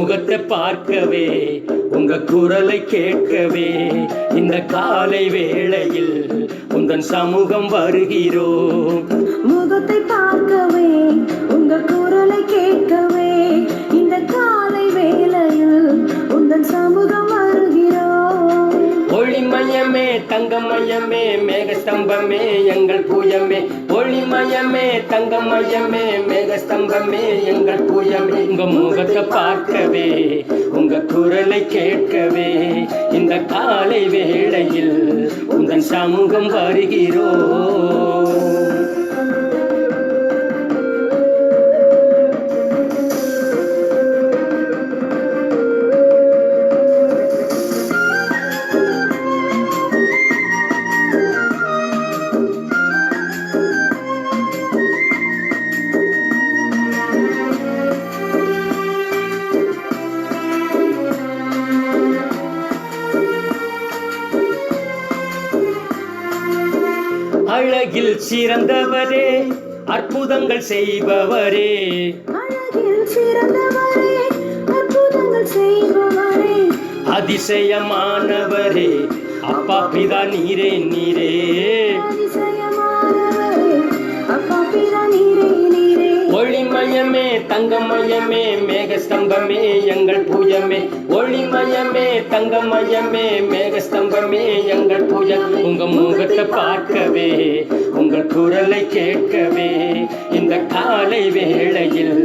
முகத்தை பார்க்கவே உங்க குரலை கேட்கவே இந்த காலை வேளையில் உந்தன் சமூகம் வருகிறோம். முகத்தை பார்க்கவே உங்க குரலை கேட்கவே இந்த காலை வேளையில் உந்தன் சமூகம் வருகிறோம். ஒளிமயமே தங்கமயமே மேகஸ்தம்பமே எங்கள் பூயமே. ஒளிமயமே தங்கமயமே மேகஸ்தம்பமே எங்கள் பூயமே. உங்க முகத்தை பார்க்கவே உங்க குரலை கேட்கவே இந்த காலை வேளையில் உந்தன் சமூகம் வருகிறோம். அழகில் சிறந்தவரே அற்புதங்கள் செய்பவரே. அழகில் சிறந்தவரே அற்புதங்கள் செய்பவரே. அதிசயமானவரே அப்பா பிதா நீரே நீரே. அதிசயமானவரே அப்பா பிதா நீரே நீரே. ஒளிமயமே தங்கமயமே மேகஸ்தம்பமே எங்கள் பூயமே. ஒளிமயமே தங்கமயமே மேகஸ்தம்பமே எங்கள் பூயம். உங்க முகத்தை பார்க்கவே உங்கள் குரலை கேட்கவே இந்த காலை வேளையில்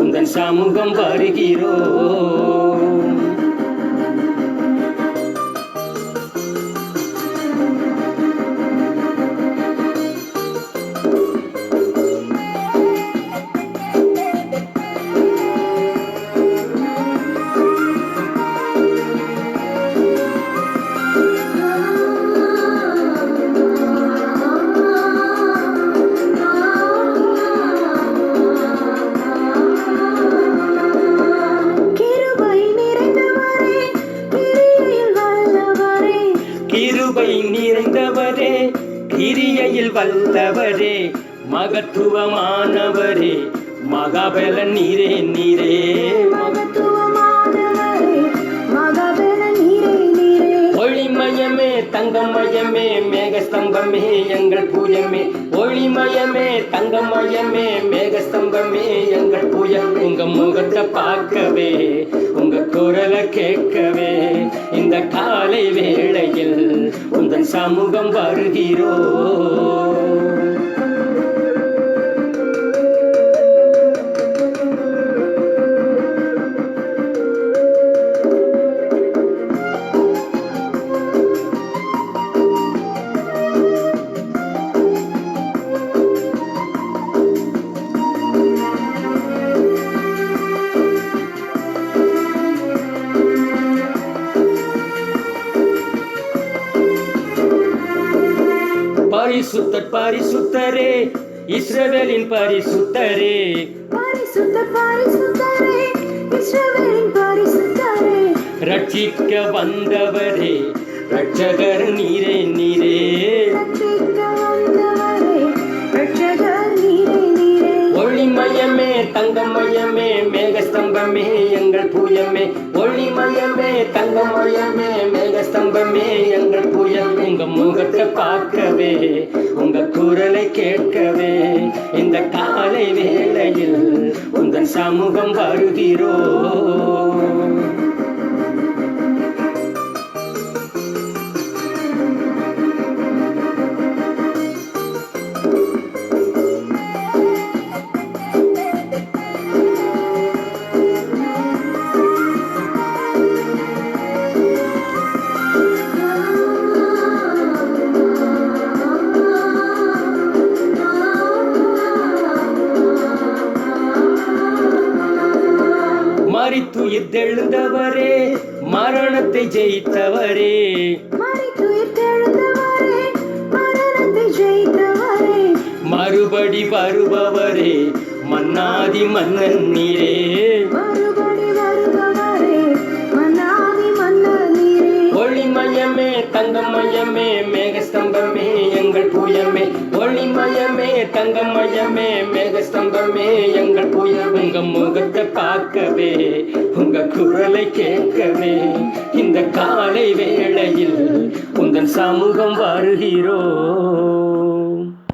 உந்தன் சமூகம் வருகிறோம். கிருபை நிறைந்தவரே கிரியையில் வல்லவரே மகத்துவமானவரே மகாபல நீரே நீரே. ஒளிமயமே தங்கமயமே மேகஸ்தம்பமே எங்கள் பூயமே. ஒளிமயமே தங்கமயமே மேகஸ்தம்பமே எங்கள் பூயம். உங்க முகத்தை பார்க்கவே உங்க குரலை கேட்கவே இந்த காலை வேளையில் உந்தன் சமூகம் வருகிறோம். பரிசுத்தர் பரிசுத்தரே இஸ்ரவேலின் பரிசுத்தரே. பரிசுத்தர் பரிசுத்தரே இஸ்ரவேலின் பரிசுத்தரே. ரட்சிக்க வந்தவரே ரட்சகர் நீரே நீரே. ரட்சிக்க வந்தவரே ரட்சகர் நீரே நீரே. ஒளிமயமே தங்கமயமே மேகஸ்தம்பமே எங்கள் பூயமே. ஒளிமயமே தங்கமயமே மேகஸ்தம்பமே எங்கள் பூயம். உங்க முகத்தை பார்க்கவே உங்க குரலை கேட்கவே இந்த காலை வேளையில் உந்தன் சமூகம் வருகிறோம். மரித்துயிர்த்தெழுந்தவரே மரணத்தை ஜெயித்தவரே. மரித்துயிர்த்தெழுந்தவரே மரணத்தை ஜெயித்தவரே. மறுபடி வருபவரே மன்னாதி மன்னன் நீரே. மறுபடி வருபவரே மன்னாதி மன்னன் நீரே. ஒளிமய ஒளிமயமே தங்கமயமே மேகஸ்தம்பமே எங்கள் பூயமே ஒளிமயமே தங்கமயமே மேகஸ்தம்பமே எங்கள் பூயமே உங்க முகத்தை பார்க்கவே உங்க குரலை கேட்கவே இந்த காலை வேளையில் உந்தன் சமூகம் வருகிறோம்